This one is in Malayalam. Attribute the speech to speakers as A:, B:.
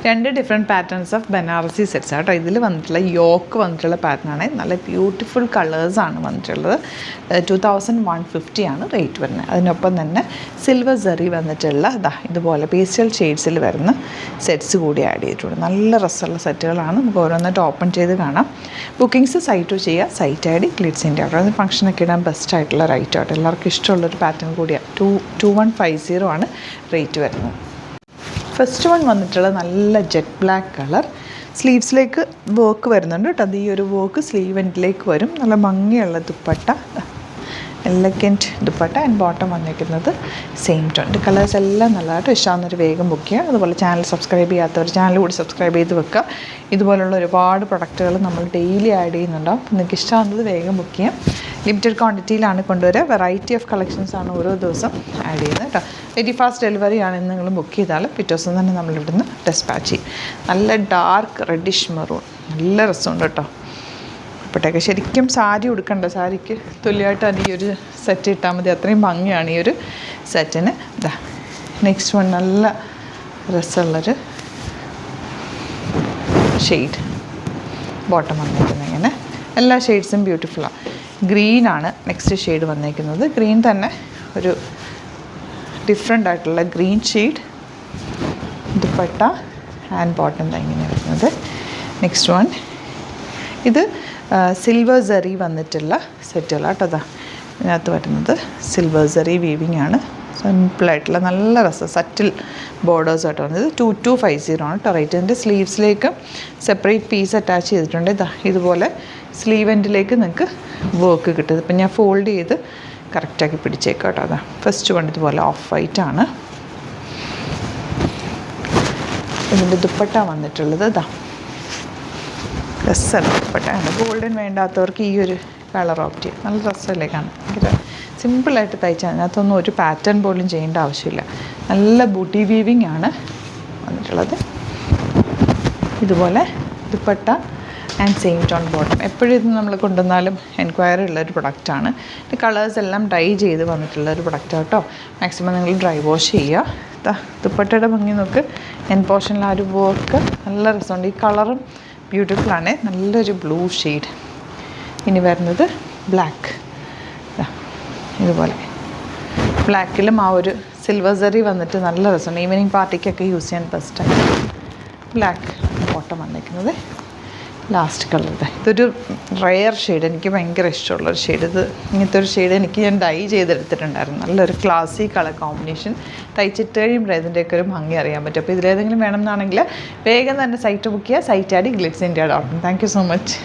A: 2 different patterns of Banarasi sets കേട്ടോ. ഇതിൽ വന്നിട്ടുള്ള യോക്ക് വന്നിട്ടുള്ള പാറ്റേണാണ്. നല്ല ബ്യൂട്ടിഫുൾ കളേഴ്സാണ് വന്നിട്ടുള്ളത്. 2150 ആണ് റേറ്റ് വരുന്നത്. അതിനൊപ്പം തന്നെ സിൽവർ സെറി വന്നിട്ടുള്ള ഇതുപോലെ പേസ്റ്റൽ ഷെയ്ഡ്സിൽ വരുന്ന സെറ്റ്സ് കൂടി ആഡ് ചെയ്തിട്ടുണ്ട്. നല്ല രസമുള്ള സെറ്റുകളാണ്. നമുക്ക് ഓരോന്നായിട്ട് ഓപ്പൺ ചെയ്ത് കാണാം. ബുക്കിംഗ്സ് സൈറ്റ് ചെയ്യുക. Site I D glitz India കേട്ടോ. അത് ഫംഗ്ഷനൊക്കെ ഇടാൻ ബെസ്റ്റ് ആയിട്ടുള്ള റേറ്റ് ആട്ടോ. എല്ലാവർക്കും ഇഷ്ടമുള്ളൊരു പാറ്റേൺ കൂടിയാണ്. 2150 ആണ് റേറ്റ് വരുന്നത്. ഫസ്റ്റ് വൺ വന്നിട്ടുള്ള നല്ല ജെറ്റ് ബ്ലാക്ക് കളർ. സ്ലീവ്സിലേക്ക് വർക്ക് വരുന്നുണ്ട് കേട്ടോ. അത് ഈ ഒരു വർക്ക് സ്ലീവ് എൻഡിലേക്ക് വരും. നല്ല ഭംഗിയുള്ള dupatta, elegant dupatta and bottom വന്നിരിക്കുന്നത് സെയിം ടോൺ. കളേഴ്സ് എല്ലാം നല്ലതായിട്ട് ഇഷ്ടമാകുന്നൊരു വേഗം ബുക്ക് ചെയ്യുക. അതുപോലെ ചാനൽ സബ്സ്ക്രൈബ് ചെയ്യാത്തവർ ചാനൽ കൂടി സബ്സ്ക്രൈബ് ചെയ്ത് വെക്കുക. ഇതുപോലുള്ള ഒരുപാട് പ്രൊഡക്റ്റുകൾ നമ്മൾ ഡെയിലി ആഡ് ചെയ്യുന്നുണ്ടാവും. നിങ്ങൾക്ക് ഇഷ്ടമാകുന്നത് വേഗം ബുക്ക് ചെയ്യാം. ലിമിറ്റഡ് ക്വാണ്ടിറ്റിയിലാണ് കൊണ്ടുവരിക. വെറൈറ്റി ഓഫ് കളക്ഷൻസ് ആണ് ഓരോ ദിവസം ആഡ് ചെയ്യുന്നത് കേട്ടോ. വെരി ഫാസ്റ്റ് ഡെലിവറി ആണ്. നിങ്ങൾ ബുക്ക് ചെയ്താലും പിറ്റേ ദിവസം തന്നെ നമ്മളിവിടുന്ന് ഡെസ്പാച്ച് ചെയ്യും. നല്ല ഡാർക്ക് റെഡിഷ് മെറൂൺ, നല്ല രസമുണ്ട് കേട്ടോ. ഇപ്പോഴത്തേക്ക് ശരിക്കും സാരി ഉടുക്കണ്ട, സാരിക്ക് തുല്യമായിട്ട് അത് ഈ ഒരു സെറ്റ് ഇട്ടാൽ മതി. അത്രയും ഭംഗിയാണ് ഈ ഒരു സെറ്റിന്. നെക്സ്റ്റ് വൺ നല്ല രസമുള്ളൊരു ഷെയ്ഡ് ബോട്ടം വന്നിരിക്കുന്നത്. ഇങ്ങനെ എല്ലാ ഷെയ്ഡ്സും ബ്യൂട്ടിഫുള്ളാണ്. ഗ്രീനാണ് നെക്സ്റ്റ് ഷെയ്ഡ് വന്നിരിക്കുന്നത്. ഗ്രീൻ തന്നെ ഒരു ഡിഫറെൻ്റ് ആയിട്ടുള്ള green shade. Dupatta and bottom ഇങ്ങനെ വരുന്നത്. നെക്സ്റ്റ് വൺ ഇത് സിൽവർ സെറി വന്നിട്ടുള്ള സെറ്റുകളാണ് കേട്ടോ. ഇതിനകത്ത് വരുന്നത് സിൽവർ സെറി വീവിങ് ആണ്. സിമ്പിളായിട്ടുള്ള നല്ല രസം സറ്റിൽ ബോർഡേഴ്സ് ആയിട്ട് വന്നത്. 2250 ആണ് കേട്ടോ റേറ്റ്. ഇതിൻ്റെ സ്ലീവ്സിലേക്ക് സെപ്പറേറ്റ് പീസ് അറ്റാച്ച് ചെയ്തിട്ടുണ്ട്. ഇതുപോലെ സ്ലീവ് എൻഡിലേക്ക് നിങ്ങൾക്ക് വർക്ക് കിട്ടും. ഇപ്പം ഞാൻ ഫോൾഡ് ചെയ്ത് കറക്റ്റാക്കി പിടിച്ചേക്കാം കേട്ടോ. ഫസ്റ്റ് വൺ ഇതുപോലെ ഓഫ് വൈറ്റ് ആണ്. ഇതിൻ്റെ ദുപ്പട്ട വന്നിട്ടുള്ളത് രസമാണ്. ദുപ്പട്ടയാണ്. ഗോൾഡൻ വേണ്ടാത്തവർക്ക് ഈ ഒരു കളർ ഓപ്റ്റ് ചെയ്യും. നല്ല രസമല്ലേ കാണാൻ. ഭയങ്കര സിമ്പിളായിട്ട് തയ്ച്ചാൽ അതിനകത്തൊന്നും ഒരു പാറ്റേൺ പോലും ചെയ്യേണ്ട ആവശ്യമില്ല. നല്ല ബൂട്ടി വീവിങ് ആണ് വന്നിട്ടുള്ളത്. ഇതുപോലെ dupatta and same tone bottom. എപ്പോഴും ഇത് നമ്മൾ കൊണ്ടുവന്നാലും എൻക്വയറി ഉള്ളൊരു പ്രൊഡക്റ്റാണ്. ഇത് കളേഴ്സ് എല്ലാം ഡൈ ചെയ്ത് വന്നിട്ടുള്ളൊരു പ്രൊഡക്റ്റാണ് കേട്ടോ. മാക്സിമം നിങ്ങൾ ഡ്രൈ വാഷ് ചെയ്യുക. ദുപ്പട്ടയുടെ ഭംഗി നോക്ക്. എൻ പോർഷനിൽ ആ ഒരു വർക്ക് നല്ല രസമുണ്ട്. ഈ കളറും ബ്യൂട്ടിഫുള്ളാണ്. നല്ലൊരു ബ്ലൂ ഷെയ്ഡ്. ഇനി വരുന്നത് ബ്ലാക്ക്. ഇതുപോലെ ബ്ലാക്കിലും ആ ഒരു സിൽവർ സെറി വന്നിട്ട് നല്ല രസമുണ്ട്. ഈവനിങ് പാർട്ടിക്കൊക്കെ യൂസ് ചെയ്യാൻ ബെസ്റ്റാണ്. ബ്ലാക്ക് ബോട്ടം വന്നിരിക്കുന്നത്. ലാസ്റ്റ് കളർ ഇതൊരു റെയർ ഷെയ്ഡ്. എനിക്ക് ഭയങ്കര ഇഷ്ടമുള്ളൊരു ഷെയ്ഡ്. ഇത് ഇങ്ങനത്തെ ഒരു ഷെയ്ഡ് ഞാൻ ഡൈ ചെയ്തെടുത്തിട്ടുണ്ടായിരുന്നു. നല്ലൊരു ക്ലാസി കളർ കോമ്പിനേഷൻ. തയ്ച്ചിട്ട് കഴിയുമ്പോൾ ഇതിൻ്റെയൊക്കെ ഒരു ഭംഗി അറിയാൻ പറ്റും. അപ്പോൾ ഇതിലേതെങ്കിലും വേണമെന്നാണെങ്കിൽ വേഗം തന്നെ സൈറ്റ് ബുക്ക് ചെയ്യുക. Site I D glitz India. Thank you so much.